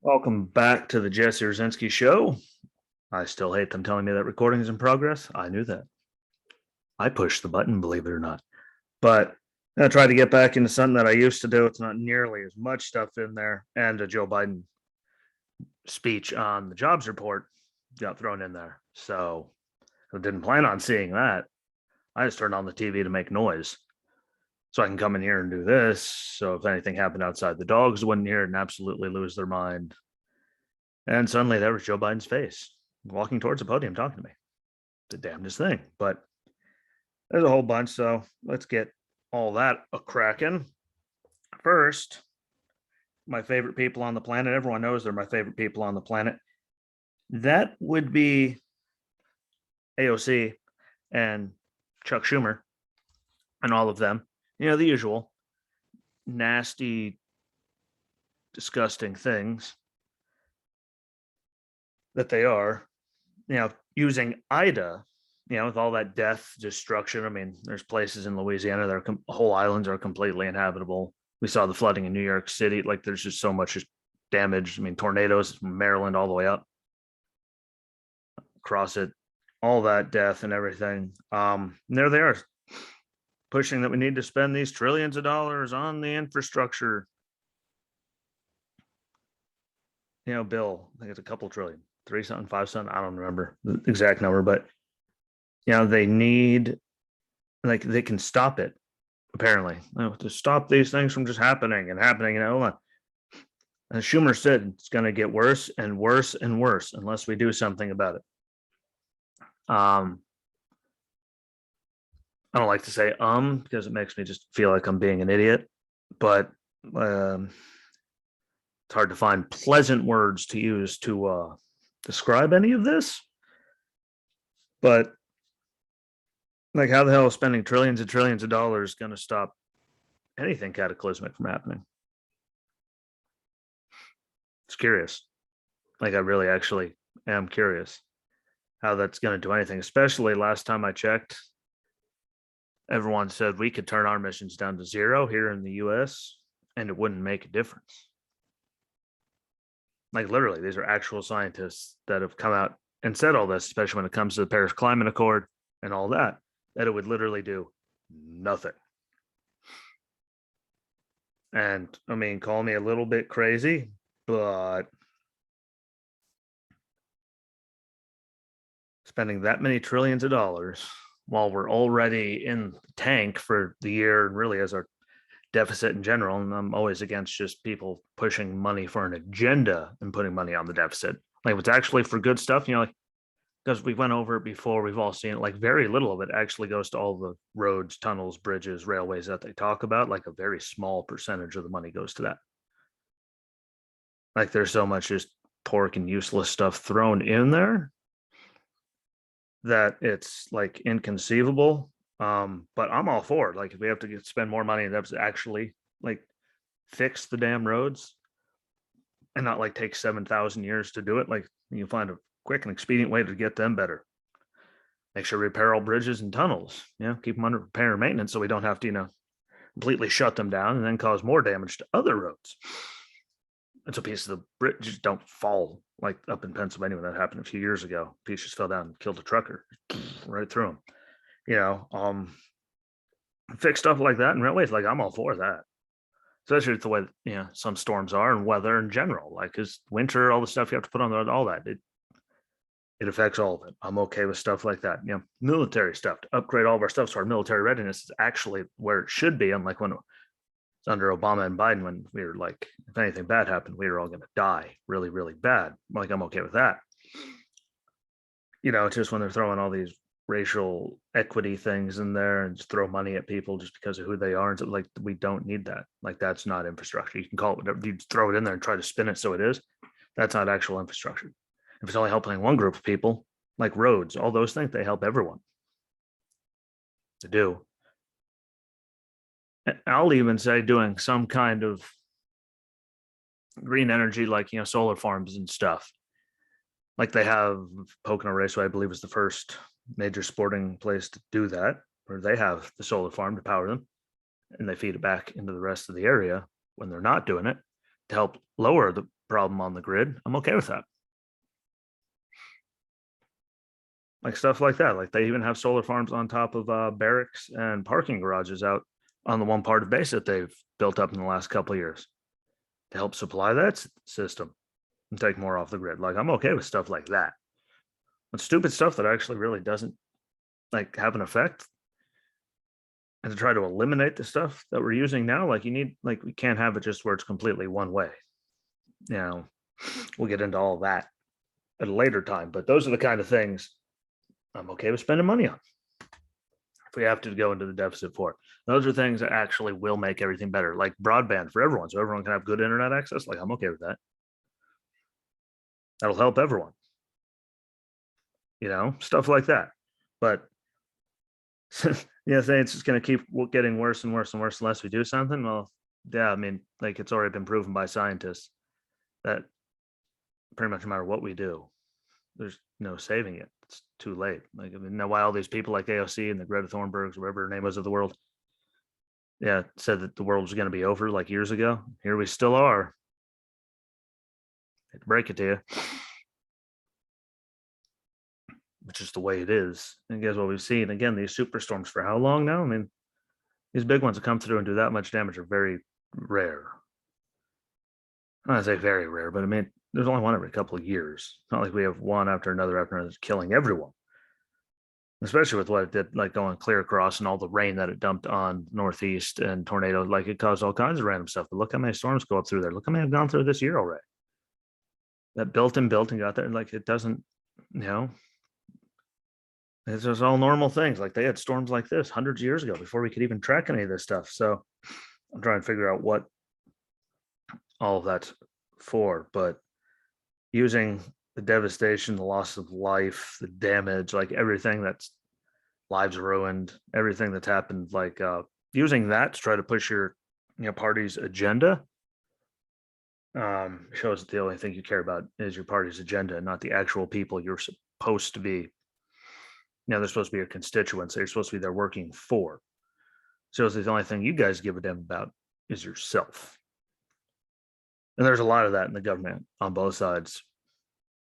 Welcome back to the Jesse Rucinski show. I still hate them telling me that recording is in progress. I knew that. I pushed the button, believe it or not. But I try to get back into something that I used to do. It's not nearly as much stuff in there. And a Joe Biden speech on the jobs report got thrown in there. So I didn't plan on seeing that. I just turned on the TV to make noise. So I can come in here and do this. So if anything happened outside, the dogs wouldn't hear it and absolutely lose their mind. And suddenly there was Joe Biden's face walking towards the podium talking to me. The damnedest thing. But there's a whole bunch. So let's get all that a cracking. First, my favorite people on the planet. Everyone knows they're my favorite people on the planet. That would be AOC and Chuck Schumer and all of them. You know, the usual nasty, disgusting things that they are, using Ida, with all that death, destruction. I mean, there's places in Louisiana that are whole islands are completely inhabitable. We saw the flooding in New York City. Like, there's just so much damage. I mean, tornadoes from Maryland all the way up across it, all that death and everything. And there they are pushing that we need to spend these trillions of dollars on the infrastructure. Bill, I think it's a couple trillion, 3 something, 5 something. I don't remember the exact number, but they need, like, they can stop it apparently, to stop these things from just happening. And Schumer said it's going to get worse and worse and worse unless we do something about it. I don't like to say because it makes me just feel like I'm being an idiot, but it's hard to find pleasant words to use to describe any of this. But like, how the hell is spending trillions and trillions of dollars going to stop anything cataclysmic from happening? It's curious. Like, I really actually am curious how that's going to do anything, especially last time I checked, everyone said we could turn our emissions down to zero here in the US and it wouldn't make a difference. Like, literally, these are actual scientists that have come out and said all this, especially when it comes to the Paris Climate Accord and all that it would literally do nothing. And I mean, call me a little bit crazy, but spending that many trillions of dollars while we're already in the tank for the year, and really as our deficit in general, and I'm always against just people pushing money for an agenda and putting money on the deficit. Like, if it's actually for good stuff, like, because we went over it before, we've all seen it, like, very little of it actually goes to all the roads, tunnels, bridges, railways that they talk about. Like, a very small percentage of the money goes to that. Like, there's so much just pork and useless stuff thrown in there that it's like inconceivable. But I'm all for it. Like, if we have to spend more money and that's actually like fix the damn roads and not like take 7,000 years to do it, like, you find a quick and expedient way to get them better. Make sure we repair all bridges and tunnels, keep them under repair and maintenance so we don't have to, completely shut them down and then cause more damage to other roads. And so pieces of the bridge don't fall, like up in Pennsylvania when that happened a few years ago. Piece just fell down and killed a trucker right through him. Fix stuff like that in railways. Like, I'm all for that, especially the way some storms are and weather in general. Like, because winter, all the stuff you have to put on the, all that, it affects all of it. I'm okay with stuff like that. Military stuff, to upgrade all of our stuff so our military readiness is actually where it should be. Unlike when it's under Obama and Biden, when we were like, if anything bad happened, we were all going to die really, really bad. Like, I'm okay with that. Just when they're throwing all these racial equity things in there and just throw money at people just because of who they are. And so, like, we don't need that. Like, that's not infrastructure. You can call it whatever. You throw it in there and try to spin it so it is. That's not actual infrastructure. If it's only helping one group of people, like roads, all those things, they help everyone. They do. I'll even say doing some kind of green energy, like, solar farms and stuff. Like, they have Pocono Raceway, I believe, is the first major sporting place to do that, where they have the solar farm to power them and they feed it back into the rest of the area when they're not doing it. to help lower the problem on the grid, I'm okay with that. Like stuff like that. Like they even have solar farms on top of barracks and parking garages out on the one part of base that they've built up in the last couple of years to help supply that system and take more off the grid. Like I'm okay with stuff like that. But stupid stuff that actually really doesn't like have an effect, and to try to eliminate the stuff that we're using now, like you need, like we can't have it just where it's completely one way. You know, we'll get into all that at a later time, but those are the kind of things I'm okay with spending money on. If we have to go into the deficit for it, those are things that actually will make everything better, like broadband for everyone, so everyone can have good internet access. Like I'm okay with that. That'll help everyone. You know, stuff like that. But yeah, saying it's just going to keep getting worse and worse and worse unless we do something. Well, yeah, I mean, like it's already been proven by scientists that pretty much no matter what we do, there's no saving it. It's too late. Like, I mean, now why all these people like AOC and the Greta Thunbergs, whatever her name was of the world, yeah, said that the world was going to be over like years ago. Here we still are. I hate to break it to you, which is the way it is. And guess what we've seen? Again, these superstorms for how long now? I mean, these big ones that come through and do that much damage are very rare. I say very rare, but I mean, there's only one every couple of years. It's not like we have one after another, killing everyone. Especially with what it did, like going clear across and all the rain that it dumped on Northeast and tornadoes, like it caused all kinds of random stuff. But look how many storms go up through there. Look how many have gone through this year already. That built and got there. And like it doesn't, you know, it's just all normal things. Like they had storms like this hundreds of years ago before we could even track any of this stuff. So I'm trying to figure out what all of that's for. But using the devastation, the loss of life, the damage, like everything that's lives ruined, everything that's happened, like using that to try to push your party's agenda shows that the only thing you care about is your party's agenda, not the actual people you're supposed to be. They're supposed to be your constituents. They're supposed to be there working for. So the only thing you guys give a damn about is yourself. And there's a lot of that in the government on both sides.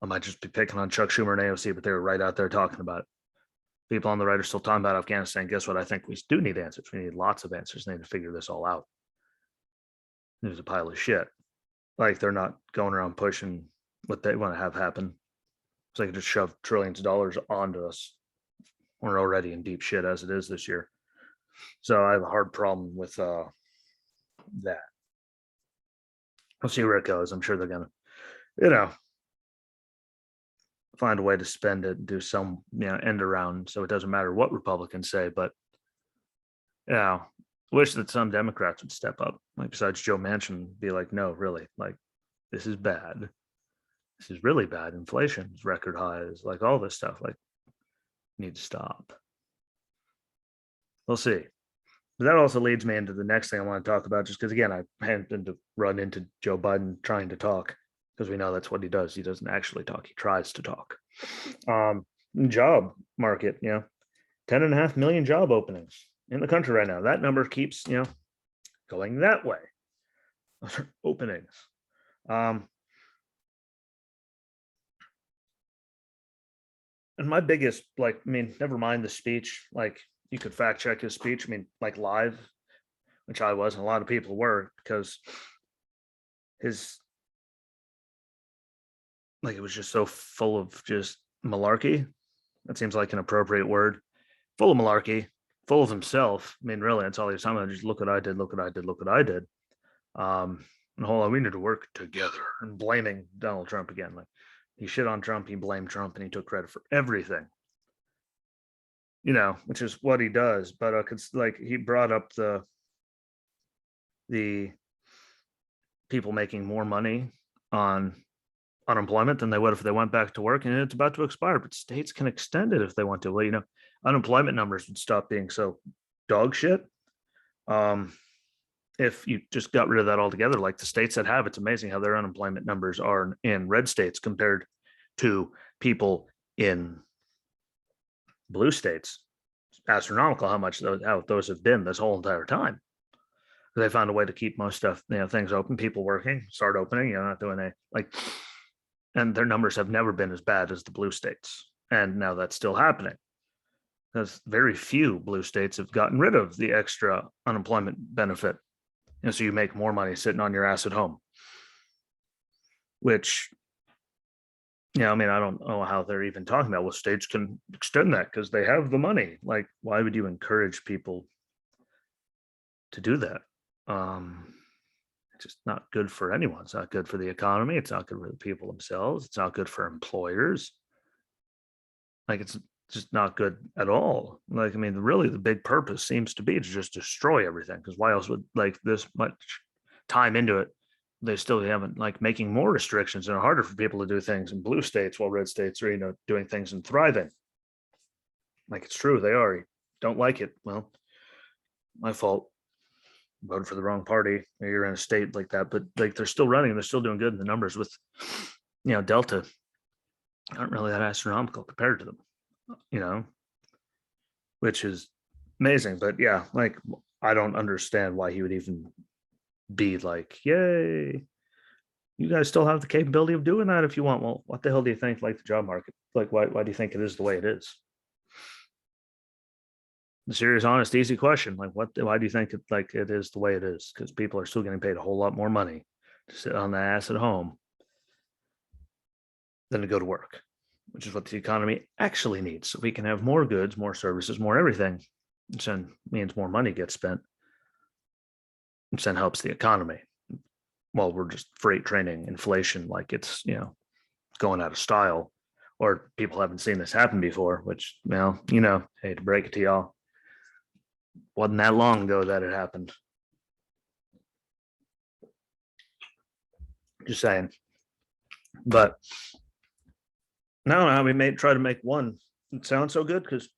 I might just be picking on Chuck Schumer and AOC, but they were right out there talking about it. People on the right are still talking about Afghanistan. Guess what? I think we do need answers. We need lots of answers. They need to figure this all out. It was a pile of shit. Like they're not going around pushing what they want to have happen. So they can just shove trillions of dollars onto us. We're already in deep shit as it is this year. So I have a hard problem with that. We'll see where it goes. I'm sure they're gonna, find a way to spend it and do some, end around so it doesn't matter what Republicans say. But wish that some Democrats would step up, like besides Joe Manchin, be like, no, really, like this is bad. This is really bad. Inflation is record highs, like all this stuff, like need to stop. We'll see. But that also leads me into the next thing I want to talk about, just because again, I happened to run into Joe Biden trying to talk, because we know that's what he does. He doesn't actually talk. He tries to talk. Job market, 10.5 million job openings in the country right now. That number keeps, going that way. Openings. And my biggest, never mind the speech, you could fact check his speech. Live, which I was, and a lot of people were, because his, it was just so full of just malarkey. That seems like an appropriate word. Full of malarkey, full of himself. Really, that's all he was talking about. Just look what I did, look what I did, look what I did. And hold on, we need to work together, and blaming Donald Trump again. Like he shit on Trump, he blamed Trump, and he took credit for everything. Which is what he does. But he brought up the people making more money on unemployment than they would if they went back to work, and it's about to expire, but states can extend it if they want to. Well, unemployment numbers would stop being so dog shit if you just got rid of that altogether. Like the states that have, it's amazing how their unemployment numbers are in red states compared to people in blue states. It's astronomical how those have been this whole entire time. They found a way to keep most stuff, things open, people working, start opening, not doing and their numbers have never been as bad as the blue states. And now that's still happening because very few blue states have gotten rid of the extra unemployment benefit. So you make more money sitting on your ass at home, which, I don't know how they're even talking about. Well, states can extend that because they have the money. Like, why would you encourage people to do that? It's just not good for anyone. It's not good for the economy. It's not good for the people themselves. It's not good for employers. Like, it's just not good at all. Like, really the big purpose seems to be to just destroy everything, because why else would, like, this much time into it, they still haven't, like, making more restrictions and harder for people to do things in blue states while red states are, doing things and thriving. Like, it's true, they are. You don't like it, well, my fault. Voted for the wrong party. You're in a state like that, but like, they're still running, they're still doing good. And the numbers with Delta aren't really that astronomical compared to them, which is amazing. But yeah, like, I don't understand why he would even be like, yay, you guys still have the capability of doing that if you want. Well, what the hell do you think, like, the job market? Like, why do you think it is the way it is? The serious, honest, easy question. Like, why do you think it is the way it is? Because people are still getting paid a whole lot more money to sit on the ass at home than to go to work, which is what the economy actually needs. So we can have more goods, more services, more everything, which then means more money gets spent, which then helps the economy. Well, we're just freight training inflation like it's, going out of style, or people haven't seen this happen before, which, hate to break it to y'all, wasn't that long ago that it happened. Just saying. But no, we may try to make one. It sounds so good because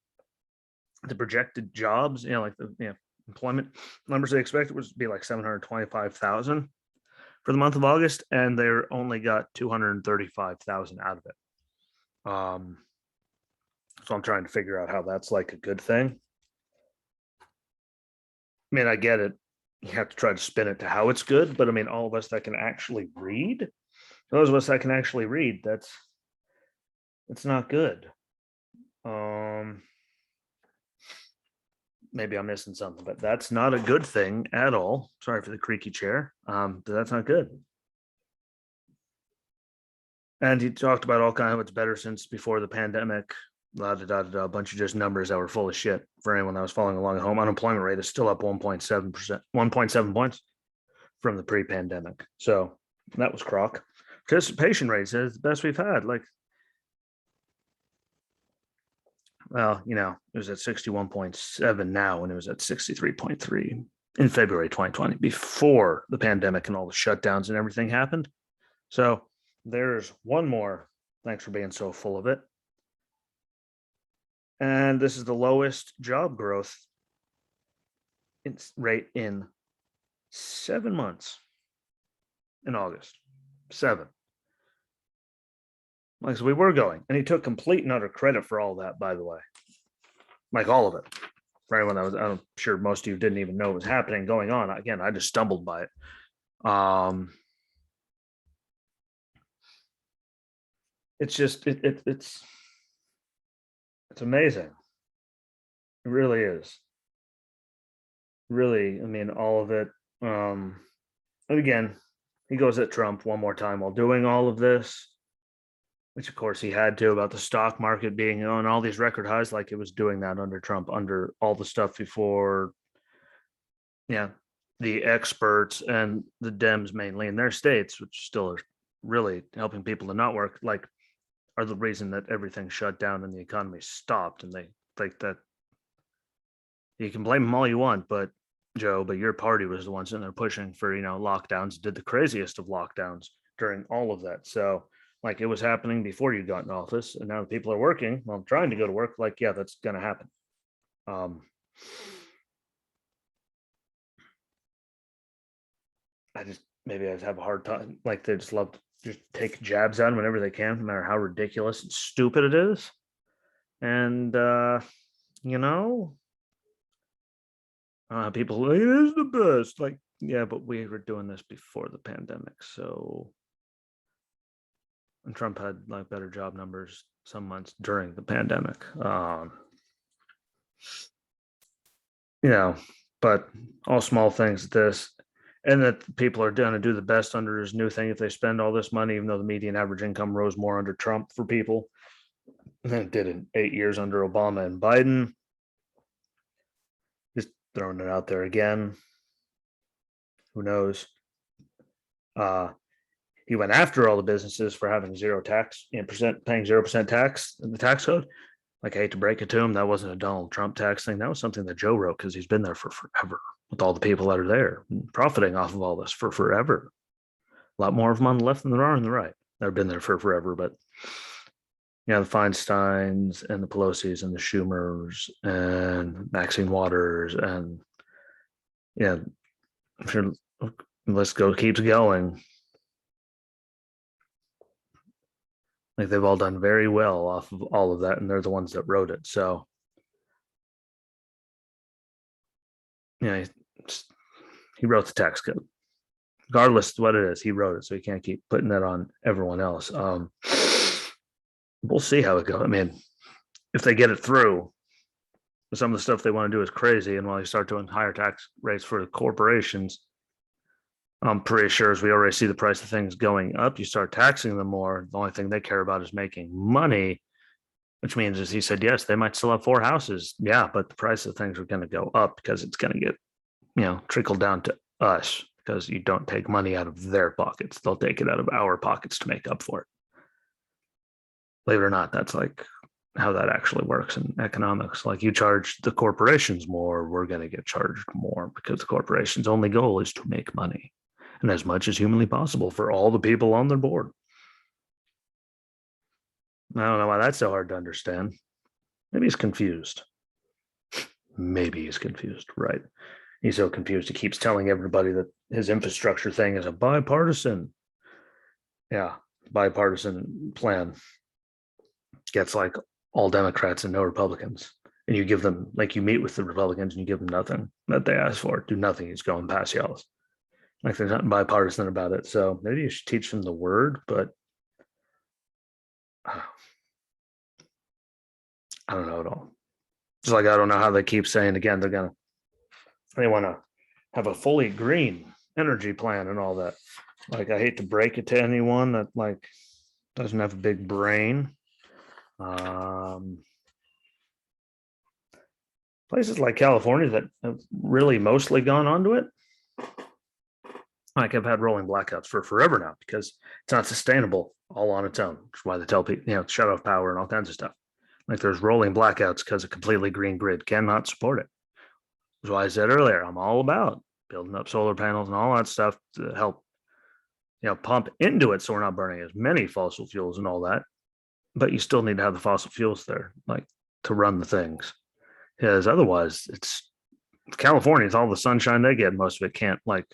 the projected jobs, like the employment numbers they expected was to be like 725,000 for the month of August, and they only got 235,000 out of it. So I'm trying to figure out how that's like a good thing. I get it. You have to try to spin it to how it's good, but all of us that can actually read, those of us that can actually read, that's not good. Maybe I'm missing something, but that's not a good thing at all. Sorry for the creaky chair. But that's not good. And he talked about all kind of, it's better since before the pandemic, a bunch of just numbers that were full of shit for anyone that was following along at home. Unemployment rate is still up 1.7%, 1.7 points from the pre-pandemic. So that was crock. Participation rate is the best we've had. Like, well, it was at 61.7 now, and it was at 63.3 in February 2020, before the pandemic and all the shutdowns and everything happened. So there's one more. Thanks for being so full of it. And this is the lowest job growth rate in 7 months in August. 7. Like, so we were going, and he took complete and utter credit for all that, by the way. Like, all of it. For anyone that was, I'm sure most of you didn't even know it was happening, going on. Again, I just stumbled by it. It's just, it's amazing. It really is. Really, all of it. And again, he goes at Trump one more time while doing all of this, which of course he had to, about the stock market being on all these record highs, like it was doing that under Trump, under all the stuff before. Yeah, the experts and the Dems, mainly in their states, which still are really helping people to not work, like, are the reason that everything shut down and the economy stopped. And they think that you can blame them all you want, but Joe, but your party was the ones in there pushing for, lockdowns, did the craziest of lockdowns during all of that. So, like, it was happening before you got in office, and now the people are working, well, trying to go to work. Like, yeah, that's going to happen. Maybe I have a hard time. Like, they just love to just take jabs at them whenever they can, no matter how ridiculous and stupid it is. And, People like, it is the best. Like, yeah, but we were doing this before the pandemic. So, and Trump had like better job numbers some months during the pandemic. You know, but all small things. This and that people are going to do the best under his new thing if they spend all this money, even though the median average income rose more under Trump for people than it did in 8 years under Obama and Biden. Just throwing it out there again. Who knows? Uh, he went after all the businesses for having zero tax, percent paying 0% tax in the tax code. Like, I hate to break it to him, that wasn't a Donald Trump tax thing. That was something that Joe wrote because he's been there for forever with all the people that are there profiting off of all this for forever. A lot more of them on the left than there are on the right. They've been there for forever, but the Feinsteins and the Pelosi's and the Schumers and Maxine Waters and yeah, if your list keeps going. Like, they've all done very well off of all of that, and they're the ones that wrote it. So, he wrote the tax code. Regardless of what it is, he wrote it, so he can't keep putting that on everyone else. We'll see how it goes. I mean, if they get it through, some of the stuff they want to do is crazy, and while you start doing higher tax rates for the corporations, I'm pretty sure as we already see the price of things going up, you start taxing them more. The only thing they care about is making money, which means, as he said, yes, they might still have 4 houses. Yeah, but the price of things are going to go up because it's going to get, trickled down to us because you don't take money out of their pockets. They'll take it out of our pockets to make up for it. Believe it or not, that's like how that actually works in economics. Like, you charge the corporations more, we're going to get charged more because the corporation's only goal is to make money and as much as humanly possible for all the people on their board. I don't know why that's so hard to understand. Maybe he's confused. Maybe he's confused, right? He's so confused he keeps telling everybody that his infrastructure thing is a bipartisan plan. Gets like all Democrats and no Republicans. And you give them, like, you meet with the Republicans and you give them nothing that they ask for. Do nothing. He's going past y'all's. Like, there's nothing bipartisan about it. So maybe you should teach them the word, but I don't know at all. It's like, I don't know how they keep saying again, they want to have a fully green energy plan and all that. Like, I hate to break it to anyone that like doesn't have a big brain. Places like California that have really mostly gone onto it, like, I've had rolling blackouts for forever now because it's not sustainable all on its own. Which is why they tell people, shut off power and all kinds of stuff. Like, there's rolling blackouts because a completely green grid cannot support it. That's why I said earlier, I'm all about building up solar panels and all that stuff to help, pump into it so we're not burning as many fossil fuels and all that. But you still need to have the fossil fuels there, like, to run the things. Because otherwise, it's California, it's all the sunshine they get. Most of it can't, like,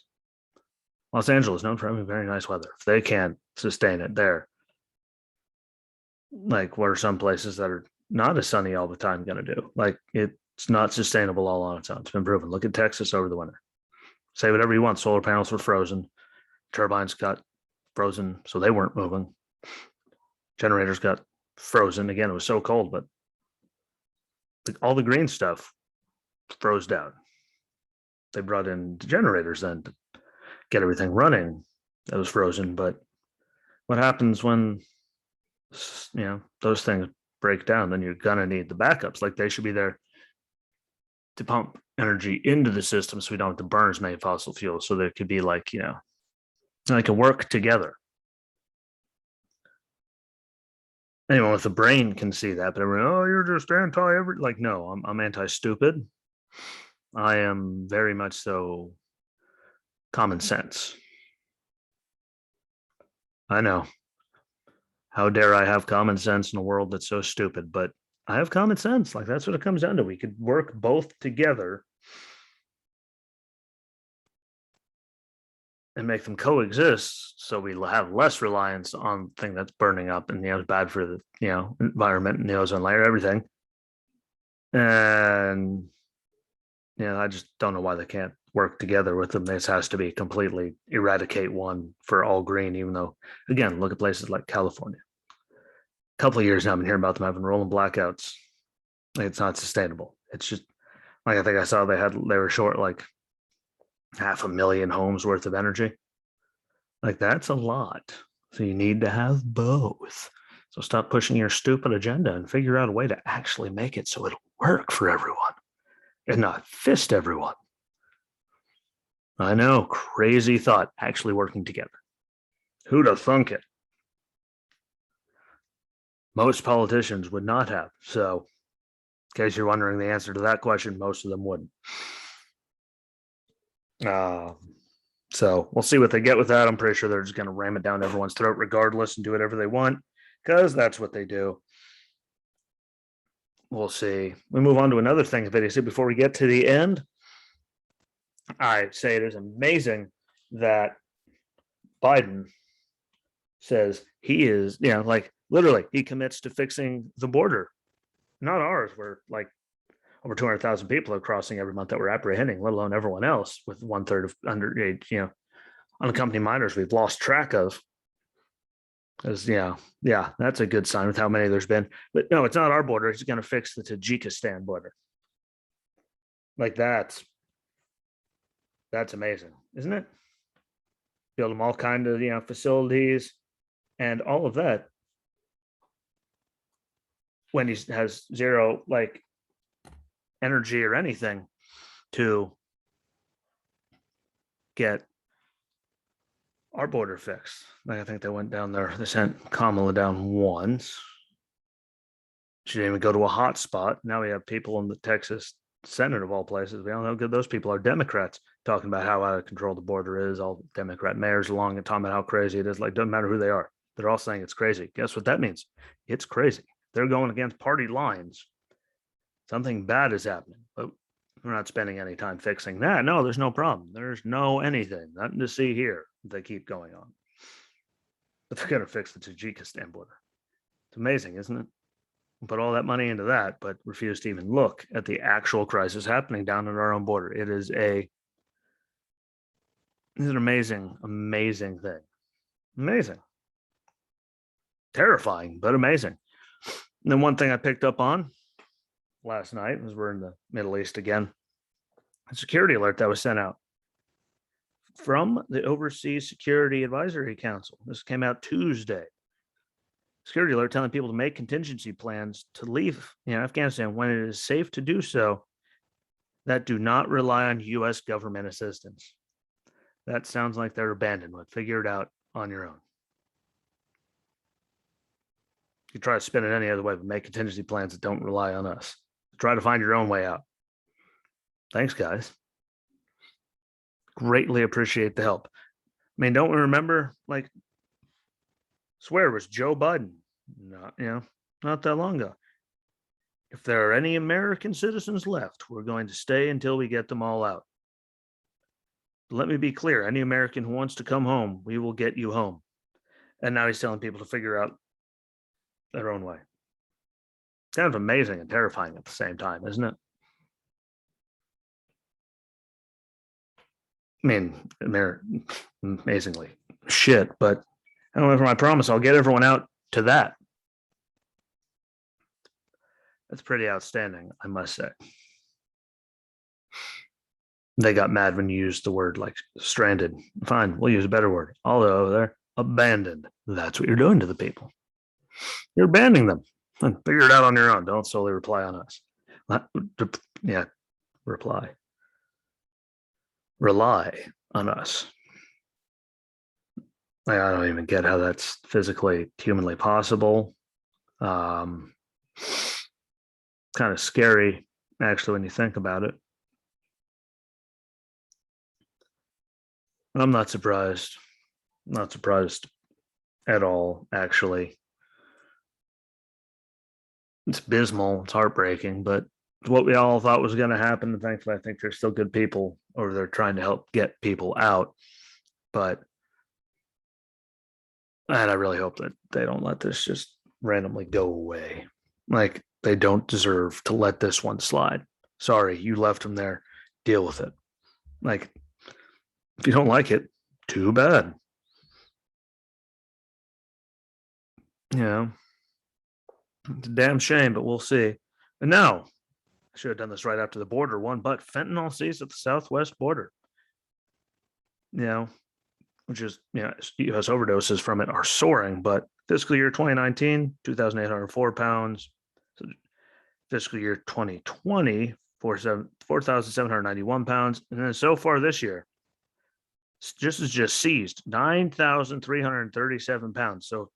Los Angeles, known for having very nice weather. If they can't sustain it there, like, what are some places that are not as sunny all the time going to do? Like, it's not sustainable all on its own. It's been proven. Look at Texas over the winter. Say whatever you want. Solar panels were frozen. Turbines got frozen, so they weren't moving. Generators got frozen. Again, it was so cold, but all the green stuff froze down. They brought in generators then to get everything running that was frozen. But what happens when those things break down? Then you're gonna need the backups. Like, they should be there to pump energy into the system so we don't have to burn as many fossil fuels. So there could be like, they can work together. Anyone with a brain can see that, but everyone, oh, you're just anti every, like, no, I'm anti-stupid. I am very much so common sense. I know. How dare I have common sense in a world that's so stupid, but I have common sense. Like, that's what it comes down to. We could work both together and make them coexist so we have less reliance on the thing that's burning up and is bad for the environment and the ozone layer, everything. And I just don't know why they can't work together with them. This has to be completely eradicate one for all green, even though, again, look at places like California. A couple of years now, I've been hearing about them having rolling blackouts. It's not sustainable. It's just like I think I saw they were short like 500,000 homes worth of energy. Like that's a lot. So you need to have both. So stop pushing your stupid agenda and figure out a way to actually make it so it'll work for everyone and not fist everyone. I know, crazy thought, actually working together. Who'd have thunk it? Most politicians would not have. So, in case you're wondering the answer to that question, most of them wouldn't. So we'll see what they get with that. I'm pretty sure they're just going to ram it down everyone's throat regardless and do whatever they want because that's what they do. We'll see. We move on to another thing, video. Before we get to the end, I say it is amazing that Biden says he is, like literally he commits to fixing the border, not ours, where like over 200,000 people are crossing every month that we're apprehending, let alone everyone else with 1/3 of underage, unaccompanied minors we've lost track of. Because that's a good sign with how many there's been. But no, it's not our border. It's going to fix the Tajikistan border. Like that's amazing, isn't it? Build them all kind of facilities and all of that. When he has zero like energy or anything to get our border fixed. Like I think they went down there. They sent Kamala down once. She didn't even go to a hot spot. Now we have people in the Texas Senate of all places. We all know how good those people are. Democrats talking about how out of control the border is. All Democrat mayors along and talking about how crazy it is. Like doesn't matter who they are. They're all saying it's crazy. Guess what that means? It's crazy. They're going against party lines. Something bad is happening, but we're not spending any time fixing that. No, there's no problem. There's no anything. Nothing to see here. They keep going on. But they're going to fix the Tajikistan border. It's amazing, isn't it? Put all that money into that, but refuse to even look at the actual crisis happening down at our own border. It's an amazing, amazing thing. Amazing. Terrifying, but amazing. And then one thing I picked up on last night, as we're in the Middle East again, a security alert that was sent out from the Overseas Security Advisory Council. This came out Tuesday. Security alert telling people to make contingency plans to leave Afghanistan when it is safe to do so that do not rely on U.S. government assistance. That sounds like they're abandonment. Figure it out on your own. You try to spin it any other way, but make contingency plans that don't rely on us. Try to find your own way out. Thanks, guys. Greatly appreciate the help. I mean, don't we remember, swear it was Joe Biden, not that long ago. If there are any American citizens left, we're going to stay until we get them all out. Let me be clear, any American who wants to come home, we will get you home. And now he's telling people to figure out their own way. Kind of amazing and terrifying at the same time, isn't it? I mean, amazingly shit, but I don't know, for my promise, I'll get everyone out to that. That's pretty outstanding, I must say. They got mad when you used the word like stranded. Fine, we'll use a better word. Although they're abandoned. That's what you're doing to the people. You're abandoning them. Figure it out on your own. Don't solely rely on us. Rely on us. I don't even get how that's physically, humanly possible. Kind of scary, actually, when you think about it. I'm not surprised. Not surprised at all, actually. It's abysmal. It's heartbreaking, but it's what we all thought was going to happen. And thankfully, I think there's still good people over there trying to help get people out. And I really hope that they don't let this just randomly go away. Like, they don't deserve to let this one slide. Sorry, you left them there. deal with it. Like, if you don't like it, too bad. You know, it's a damn shame, but we'll see. And now, I should have done this right after the border one, but fentanyl seized at the southwest border. You know, which is, U.S. overdoses from it are soaring, but fiscal year 2019, 2,804 pounds. So fiscal year 2020, 4,791 pounds. And then so far this year, just seized 9,337 pounds. So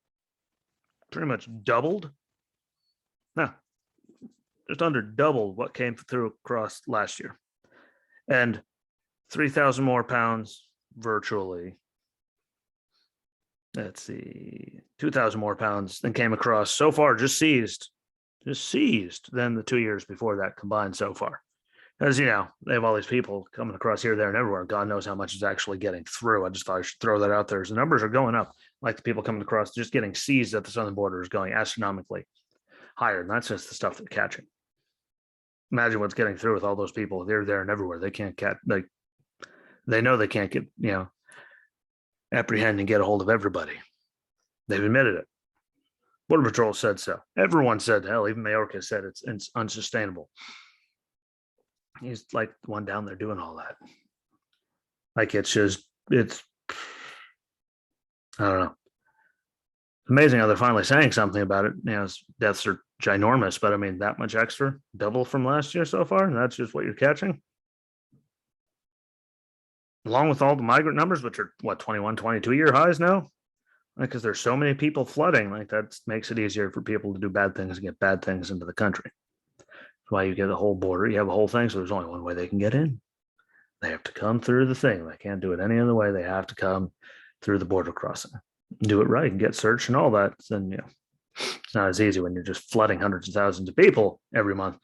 pretty much doubled. No, just under double what came through across last year. And 3,000 more pounds virtually. Let's see, 2,000 more pounds than came across so far, just seized than the 2 years before that combined so far. As they have all these people coming across here, there, and everywhere. God knows how much is actually getting through. I just thought I should throw that out there. As the numbers are going up, like the people coming across, just getting seized at the southern border is going astronomically higher. And that's just the stuff they're catching. Imagine what's getting through with all those people. They're there and everywhere. They can't catch, they know they can't get, apprehend and get a hold of everybody. They've admitted it. Border Patrol said so. Everyone said, hell, even Mayorkas said it's unsustainable. He's like the one down there doing all that. Like it's I don't know. Amazing how they're finally saying something about it. Deaths are ginormous, but I mean, that much extra, double from last year so far, and that's just what you're catching. Along with all the migrant numbers, which are 21, 22-year highs now, because there's so many people flooding, like that makes it easier for people to do bad things and get bad things into the country. That's why you get the whole border, you have a whole thing, so there's only one way they can get in. They have to come through the thing. They can't do it any other way. They have to come through the border crossing, do it right, and get searched and all that. Then it's not as easy when you're just flooding hundreds of thousands of people every month.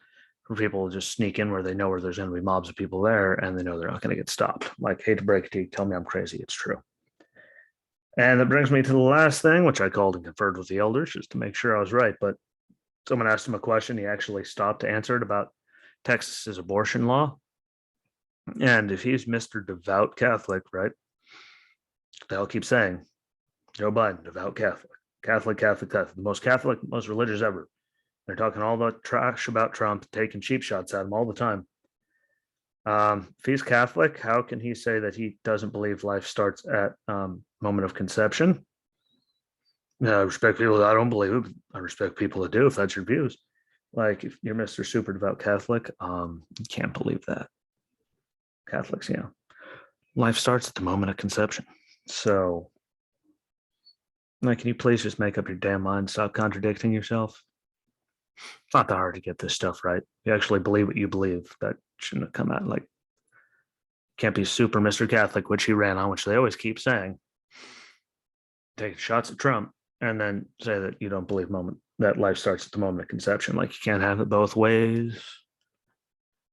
For people to just sneak in where they know where there's going to be mobs of people there, and they know they're not going to get stopped. Like, hate to break it to you, tell me I'm crazy. It's true. And that brings me to the last thing, which I called and conferred with the elders just to make sure I was right. But someone asked him a question. He actually stopped to answer it about Texas's abortion law. And if he's Mr. Devout Catholic, right? They'll keep saying, Joe Biden, devout Catholic, the most Catholic, most religious ever. They're talking all the trash about Trump, taking cheap shots at him all the time. If he's Catholic, how can he say that he doesn't believe life starts at moment of conception? I respect people that I don't believe it. I respect people that do, if that's your views. Like, if you're Mr. Super Devout Catholic, you can't believe that. Catholics, life starts at the moment of conception. So, can you please just make up your damn mind? Stop contradicting yourself. It's not that hard to get this stuff right. You actually believe what you believe. That shouldn't have come out. Like, can't be super Mr. Catholic, which he ran on, which they always keep saying. Take shots at Trump and then say that you don't believe that life starts at the moment of conception. Like, you can't have it both ways.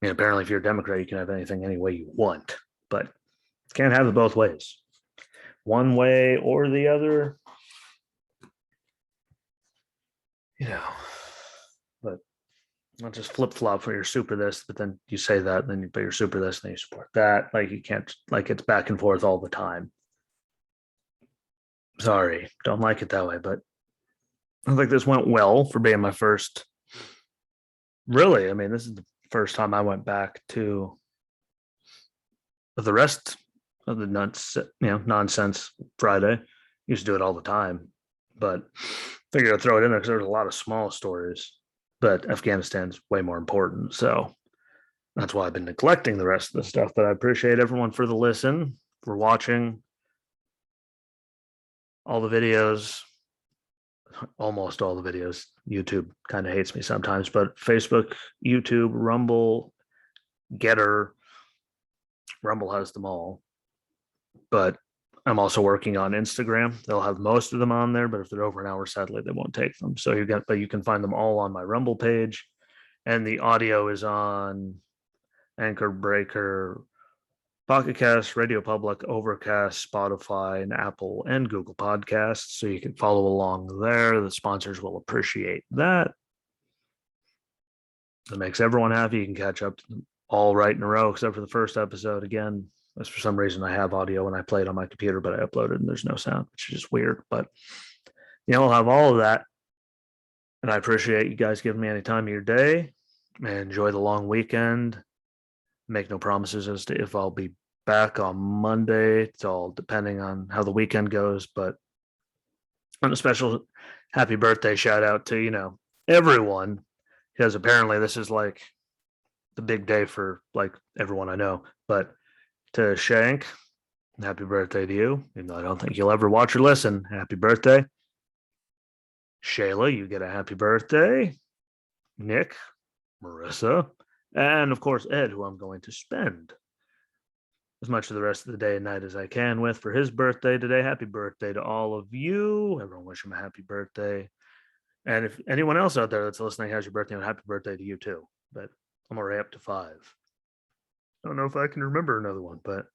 Apparently, if you're a Democrat, you can have anything any way you want, but you can't have it both ways. One way or the other. But not just flip flop for your super this, but then you say that, then you put your super this, and then you support that. Like, you can't, like, it's back and forth all the time. Sorry, don't like it that way, but I think this went well for being my first. Really, I mean, this is the first time I went back to the rest of the nonsense Friday. Used to do it all the time, but figured I'd throw it in there because there's a lot of small stories, but Afghanistan's way more important. So that's why I've been neglecting the rest of the stuff. But I appreciate everyone for the listen, for watching all the videos, almost all the videos. YouTube kind of hates me sometimes, but Facebook, YouTube, Rumble, Getter, Rumble has them all. But I'm also working on Instagram. They'll have most of them on there, but if they're over an hour, sadly, they won't take them. So you can find them all on my Rumble page, and the audio is on Anchor, Breaker, Pocket Cast, Radio Public, Overcast, Spotify, and Apple and Google Podcasts. So you can follow along there. The sponsors will appreciate that. That makes everyone happy. You can catch up all right in a row, except for the first episode. Again, that's for some reason I have audio when I play it on my computer, but I uploaded and there's no sound, which is just weird. But I'll have all of that. And I appreciate you guys giving me any time of your day. And enjoy the long weekend. Make no promises as to if I'll be back on Monday. It's all depending on how the weekend goes. But on a special happy birthday shout out to, everyone, because apparently this is like the big day for like everyone I know. But to Shank, happy birthday to you. Even though I don't think you'll ever watch or listen. Happy birthday. Shayla, you get a happy birthday. Nick, Marissa, and of course Ed, who I'm going to spend as much of the rest of the day and night as I can with for his birthday today. Happy birthday to all of you. Everyone wish him a happy birthday. And if anyone else out there that's listening has your birthday, happy birthday to you too. But I'm already up to 5. I don't know if I can remember another one, but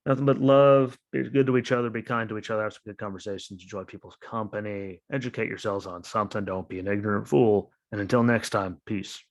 nothing but love. Be good to each other. Be kind to each other. Have some good conversations. Enjoy people's company. Educate yourselves on something. Don't be an ignorant fool. And until next time, peace.